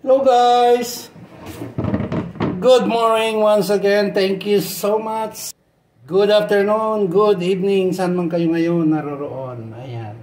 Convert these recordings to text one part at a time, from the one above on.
Hello guys! Good morning once again. Thank you so much. Good afternoon, good evening. Saan man kayo ngayon naroroon. Ayan.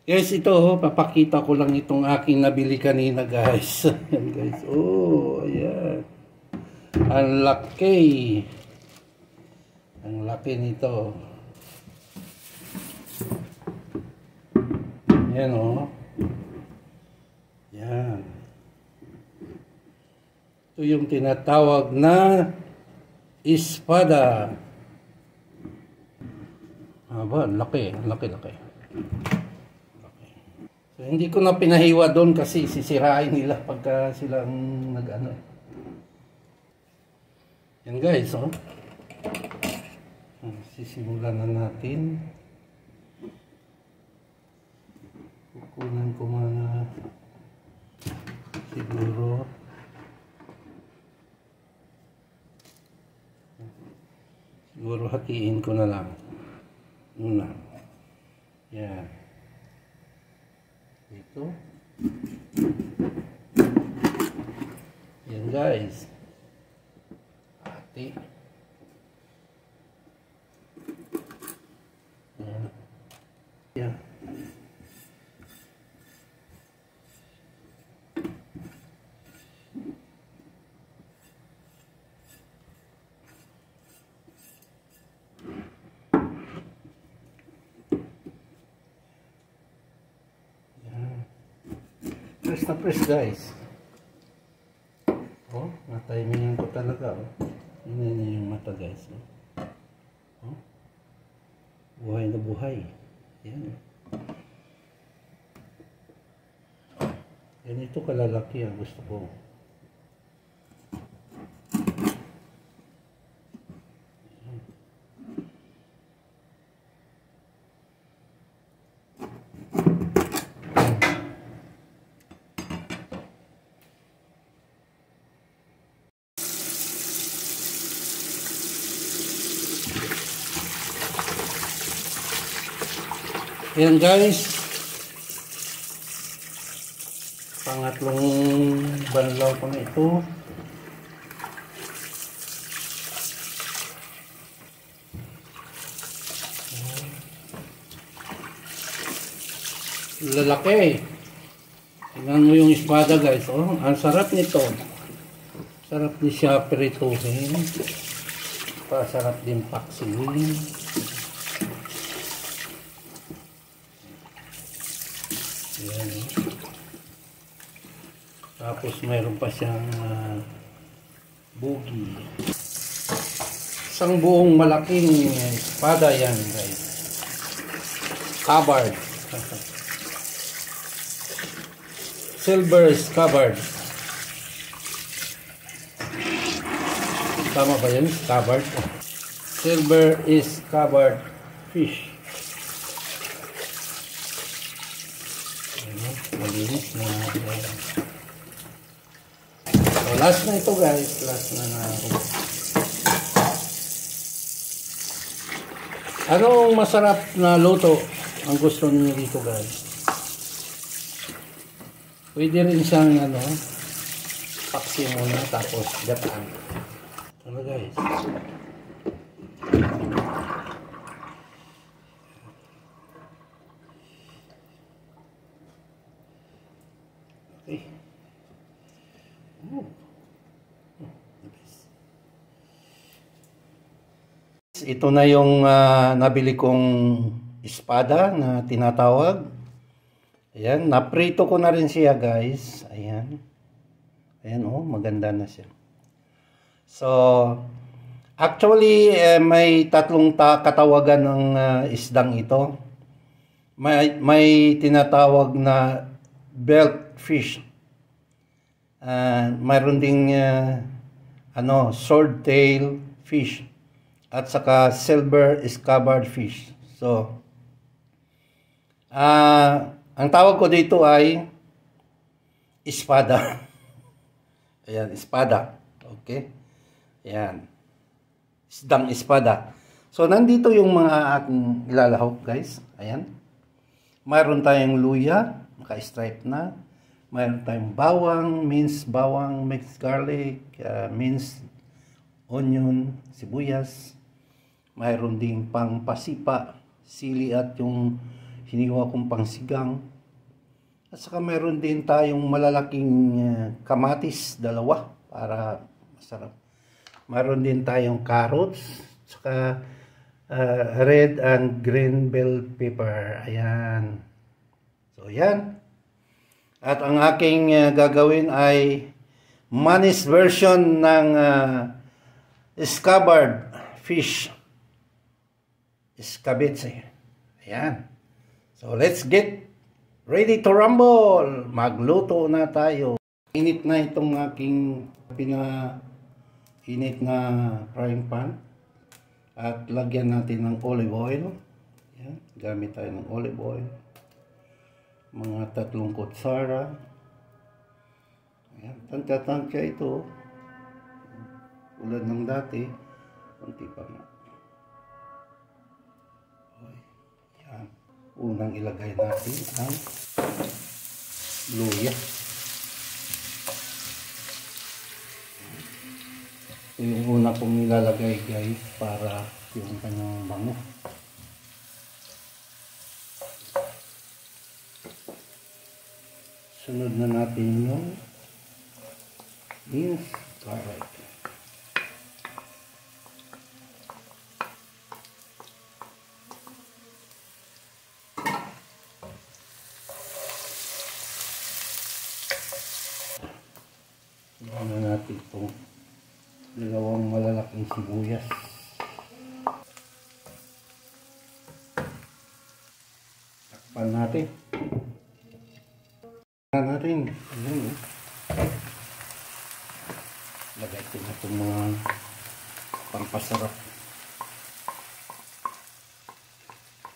Guys, ito papakita ko lang itong aking nabili kanina guys. Ayan guys. Oh, ayan. Ang laki. Ang laki nito. Ayan oh. Ayan. Ito yung tinatawag na espada. Aba, laki. So, hindi ko na pinahiwa doon kasi sisirain nila pagka silang nag-ano. Yan guys, oh. Sisimulan na natin. Kukunan ko mga siguro hatiin ko na lang muna. Yan. Ito. Yan guys. Hati. Yan. Yan. Press na press guys. Oh, na-timing ko talaga. Oh. Yun yung mata guys. Oh. Buhay na buhay. Yan. Ganito kalalaki ang gusto ko. Ayan guys, pangatlong banlaw ko na ito. Lalaki. Tingnan mo yung espada guys, oh. Ang sarap nito. Sarap din siya prituhin. Sarap din paksiwin. Yan. Tapos mayroon pa siyang bugi. Isang buong malaking espada yan guys. Scabbard. Silver scabbard. Tama ba yun? Scabbard. Silver is scabbard fish. Malinis na. So, last na ito guys. Last na na. Anong masarap na luto ang gusto niyo dito guys? Pwede rin siyang paksi muna tapos gataan. Ano guys? Okay. Ito na yung nabili kong espada na tinatawag. Ayan, naprito ko na rin siya guys. Ayan. Ayan oh, maganda na siya. So, actually may tatlong katawagan ng isdang ito. May tinatawag na belt fish. Mayroon ding swordtail fish at saka silver scabbard fish. So, ang tawag ko dito ay espada. Ayan, espada. Okay? Ayan. Isdang espada. So, nandito yung mga aking ilalahok guys. Ayan. Mayroon tayong luya. Naka-stripe na. Mayroon tayong bawang, minced bawang, mixed garlic, minced onion, sibuyas. Mayroon ding pang pasipa, sili at yung hiniwa kong pangsigang. At saka mayroon din tayong malalaking kamatis, dalawa, para masarap. Mayroon din tayong carrots, saka red and green bell pepper. Ayan. So, yan. At ang aking gagawin ay Manis version ng scabbard fish. Escabeche. Ayan. So, let's get ready to rumble. Magluto na tayo. Init na itong aking init na frying pan. At lagyan natin ng olive oil. Ayan. Gamit tayo ng olive oil. Mga 3 kutsara. Ayan. Tansya-tansya ito. Ulad ng dati. Kunti pa nga. Yan. Unang ilagay natin ang luya. Ito yung una kong nilalagay guys para yung kanyang bango. Sunod na natin yung minced garlic. Sunod na natin itong 2 malalaking sibuyas. Takpan natin. Ayan. Lagay ko na itong mga pampasarap.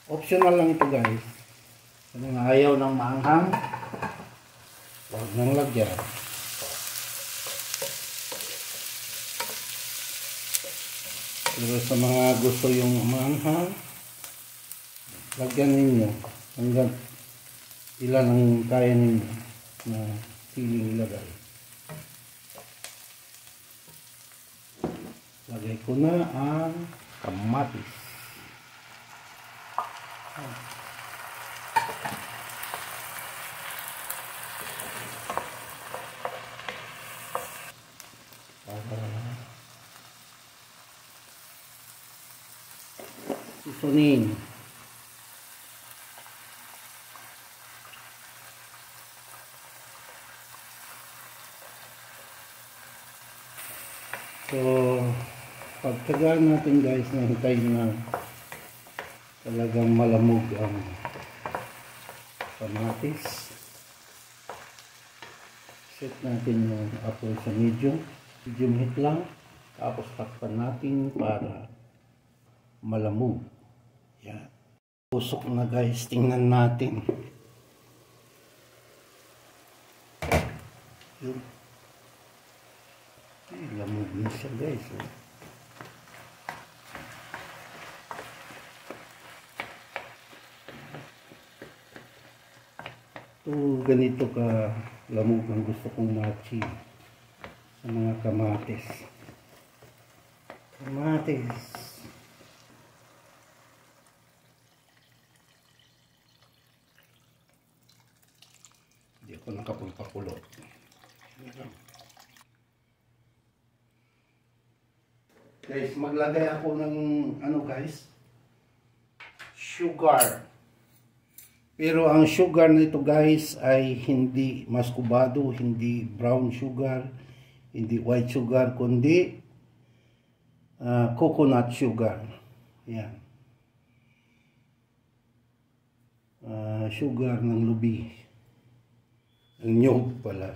Optional lang ito guys. Kung ayaw ng maanghang, huwag nang lagyan. Pero sa mga gusto yung maanghang, lagyan ninyo hanggang ilan ang kaya ninyo na siling ilagay. Lagay ko na ang kamatis. Susunin. So, pagtagaan natin guys na hintayin na talagang malamog ang kamatis. Set natin yung apoy sa medium heat lang. Tapos takpan natin para malamog. Yan. Pusok na guys, tingnan natin. Yun. Lamog na siya guys. Ganito ka lamog ang gusto kong machi sa mga kamatis. Hindi ako nakapagpakulot. Guys, maglagay ako ng guys, sugar. Pero ang sugar na ito guys ay hindi maskubado, hindi brown sugar, hindi white sugar, kundi coconut sugar. Yan. Sugar ng lubi. Ang nyog pala.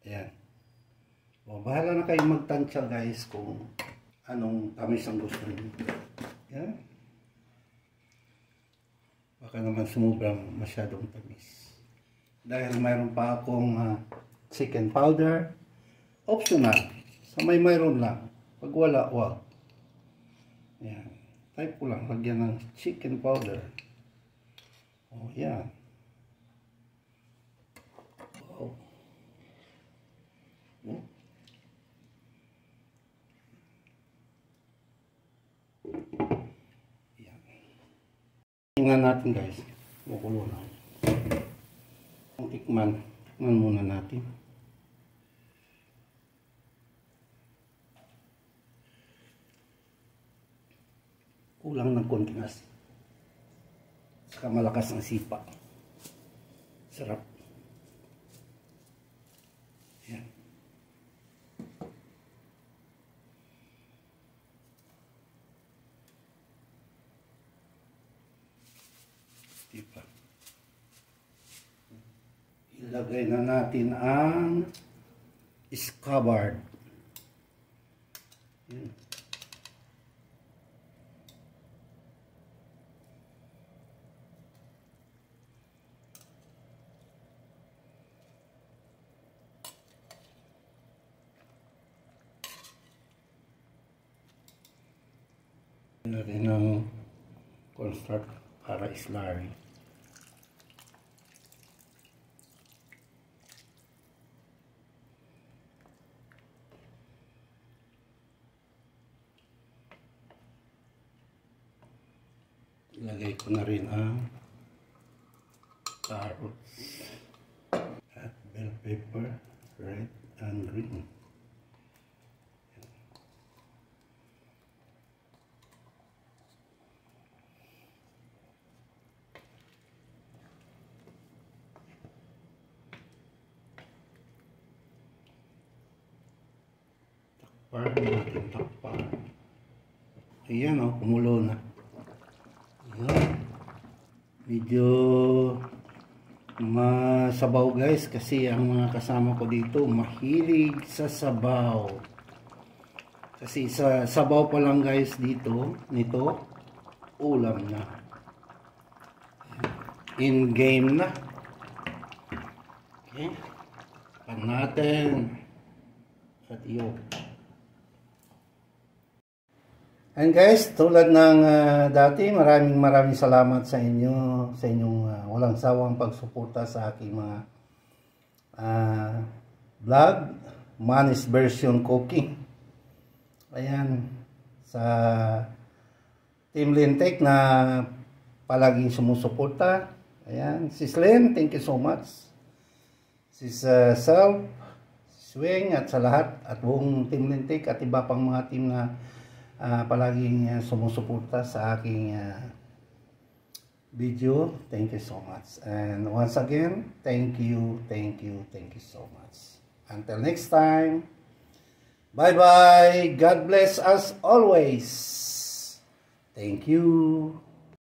Ayan. O, bahala na kayong magtansya guys kung anong tamis ang gusto niyo. Yan. Baka naman sumubrang masyadong tamis. Dahil mayroon pa akong chicken powder. Optional. Sa mayroon lang. Pag wala, wag. Yan. Type ko lang. Lagyan ng chicken powder. O, yan. Tingnan natin guys. Kukulo na. Tikman muna natin. Kulang ng konting asin. Saka malakas ang sipa. Sarap. Yan. Diba? Ilagay na natin ang scabbard. Yan. Natin ng cornstarch para slurry. Ilagay ko na rin ang carrots at bell pepper, red and green. Takpan. Ayan o, kumulo na. Ayan. Medyo masabaw guys kasi ang mga kasama ko dito mahilig sa sabaw. Kasi sa sabaw pa lang guys dito, nito, ulam na. In game na. Okay. Pan natin. At iyo. And guys, tulad ng dati, maraming salamat sa inyo, sa inyong walang sawang pagsuporta sa aking mga vlog, Manny's Version Cooking. Ayan, sa Team Lintek na palaging sumusuporta. Ayan, Sis Lynn, thank you so much. Sis Self, Swing at sa lahat at buong Team Lintek at iba pang mga team na palaging sumusuporta sa aking video. Thank you so much. And once again, thank you so much. Until next time, bye-bye. God bless us always. Thank you.